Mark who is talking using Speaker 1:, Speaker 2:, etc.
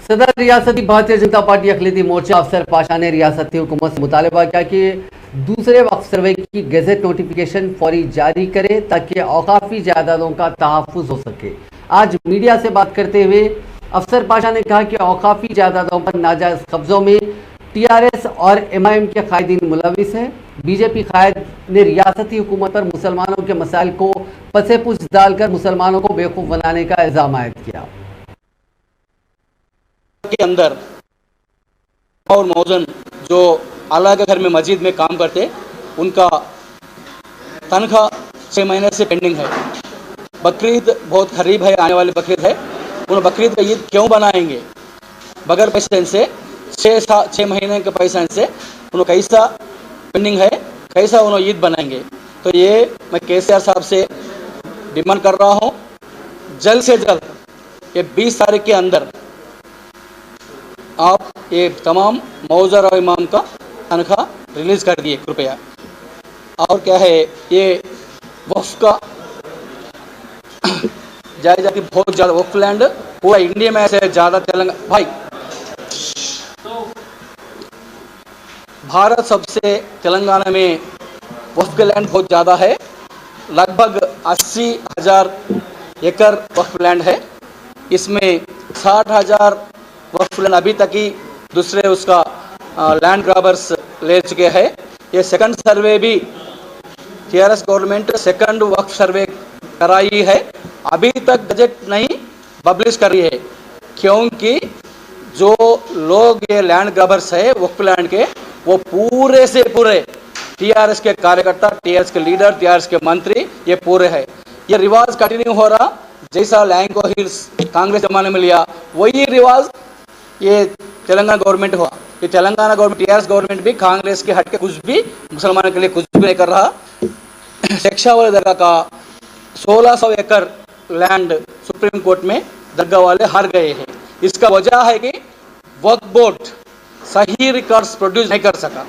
Speaker 1: सदर रियासती भारतीय जनता पार्टी अखिलेती मोर्चा अफसर पाशा ने रियासती हुकूमत से मुतालबा किया कि दूसरे वक्फ सर्वे की गजट नोटिफिकेशन फौरी जारी करे ताकि औकाफी जायदादों का तहफ़्फ़ुज़ हो सके। आज मीडिया से बात करते हुए अफसर पाशा ने कहा कि औकाफी जायदादों पर नाजायज़ कब्ज़ों में TRS और MIM के कायदीन मुलविस हैं। बीजेपी कायद ने रियासती हुकूमत पर मुसलमानों के मसाइल को पसे पुश डालकर मुसलमानों को बेवकूफ़ बनाने का इल्ज़ाम आयद किया।
Speaker 2: के अंदर और मौजन जो अल्लाह के घर में मस्जिद में काम करते उनका तनख्वाह 6 महीने से पेंडिंग है। बकरीद बहुत करीब है, आने वाली बकरीद है। उन बकरीद का ईद क्यों बनाएंगे बगैर पैसे से? 6 महीने के पैसे से उन्होंने कैसा पेंडिंग है, कैसा उन्होंने ईद बनाएंगे? तो ये मैं KCR साहब से डिमांड कर रहा हूँ, जल्द से जल्द ये 20 तारीख के अंदर आप ये तमाम मौज़र और इमाम का तनख्वाह रिलीज़ कर दिए कृपया। और क्या है, ये वक्फ का जायजा की बहुत ज़्यादा वक्फ लैंड पूरा इंडिया में से ज़्यादा तेलंगाना भाई भारत सबसे तेलंगाना में वक्फ के लैंड बहुत ज़्यादा है। लगभग 80,000 एकड़ वक्फ लैंड है। इसमें 60,000 वक्फ लैंड अभी तक ही दूसरे उसका लैंड ग्राबर्स ले चुके हैं। ये सेकंड सर्वे भी TRS गवर्नमेंट सेकंड वक्फ सर्वे कराई है, अभी तक बजट नहीं पब्लिश कर रही है, क्योंकि जो लोग ये लैंड ग्राबर्स है वक्फ लैंड के, वो पूरे से पूरे TRS के कार्यकर्ता, TRS के लीडर, TRS के मंत्री, ये पूरे है। ये रिवाज कंटिन्यू हो रहा, जैसा लैंको हिल्स कांग्रेस जमाने में लिया वही रिवाज ये तेलंगाना गवर्नमेंट हुआ। ये तेलंगाना गवर्नमेंट TRS गवर्नमेंट भी कांग्रेस के हट के कुछ भी मुसलमानों के लिए कुछ भी नहीं कर रहा। शिक्षा वाले दरगाह का 1600 एकड़ लैंड सुप्रीम कोर्ट में दरगाह वाले हार गए हैं। इसका वजह है कि वक्फ बोर्ड सही रिकॉर्ड्स प्रोड्यूस नहीं कर सका।